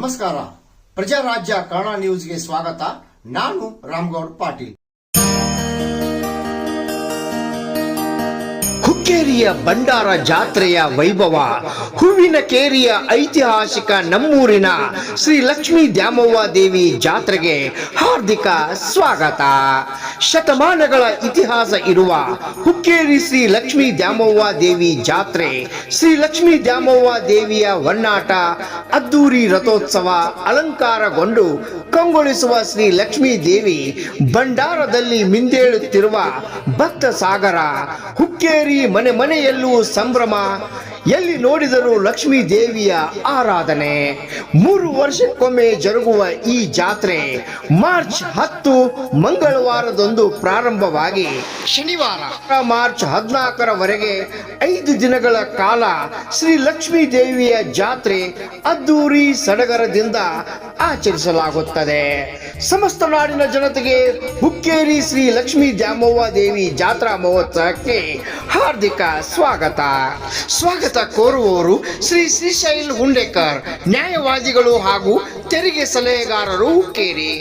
ನಮಸ್ಕಾರ. ಪ್ರಜಾರಾಜ್ಯ ಕನ್ನಡ ನ್ಯೂಸ್ಗೆ ಸ್ವಾಗತ. ನಾನು ರಾಮಗೌಡ್ ಪಾಟೀಲ್. ಹುಕ್ಕೇರಿಯ ಭಂಡಾರ ಜಾತ್ರೆಯ ವೈಭವ, ಹೂವಿನ ಕೇರಿಯ ಐತಿಹಾಸಿಕ ನಮ್ಮೂರಿನ ಶ್ರೀ ಲಕ್ಷ್ಮೀ ದ್ಯಾಮವ್ವ ದೇವಿ ಜಾತ್ರೆಗೆ ಹಾರ್ದಿಕ ಸ್ವಾಗತ. ಶತಮಾನಗಳ ಇತಿಹಾಸ ಇರುವ ಹುಕ್ಕೇರಿ ಶ್ರೀ ಲಕ್ಷ್ಮೀ ದ್ಯಾಮವ್ವ ದೇವಿ ಜಾತ್ರೆ, ಶ್ರೀ ಲಕ್ಷ್ಮೀ ದ್ಯಾಮವ್ವ ದೇವಿಯ ಒನ್ನಾಟ, ಅದ್ದೂರಿ ರಥೋತ್ಸವ, ಅಲಂಕಾರಗೊಂಡು ಕಂಗೊಳಿಸುವ ಶ್ರೀ ಲಕ್ಷ್ಮೀ ದೇವಿ ಭಂಡಾರದಲ್ಲಿ ಮಿಂದೇಳುತ್ತಿರುವ ಭಕ್ತ ಸಾಗರ. ಹುಕ್ಕೇರಿ ಮನೆ ಮನೆಯಲ್ಲೂ ಸಂಭ್ರಮ, ಎಲ್ಲಿ ನೋಡಿದರೂ ಲಕ್ಷ್ಮೀ ದೇವಿಯ ಆರಾಧನೆ. 3 ವರ್ಷಕ್ಕೊಮ್ಮೆ ಜರುಗುವ ಈ ಜಾತ್ರೆ ಮಾರ್ಚ್ 10 ಮಂಗಳವಾರದಂದು ಪ್ರಾರಂಭವಾಗಿ ಶನಿವಾರ ಮಾರ್ಚ್ 14ರವರೆಗೆ 5 ದಿನಗಳ ಕಾಲ ಶ್ರೀ ಲಕ್ಷ್ಮೀ ದೇವಿಯ ಜಾತ್ರೆ ಅದ್ದೂರಿ ಸಡಗರದಿಂದ ಆಚರಿಸಲಾಗುತ್ತದೆ. ಸಮಸ್ತ ನಾಡಿನ ಜನತೆಗೆ ಹುಕ್ಕೇರಿ ಶ್ರೀ ಲಕ್ಷ್ಮೀ ದ್ಯಾಮವ್ವ ದೇವಿ ಜಾತ್ರಾ ಮಹೋತ್ಸವಕ್ಕೆ ಹಾರ್ದಿಕ ಸ್ವಾಗತ ಕೋರುವವರು ಶ್ರೀ ಶ್ರೀಶೈಲ್ ಹುಂಡೇಕರ್, ನ್ಯಾಯವಾದಿಗಳು ಹಾಗೂ ತೆರಿಗೆ ಸಲಹೆಗಾರರು, ಹುಕ್ಕೇರಿ.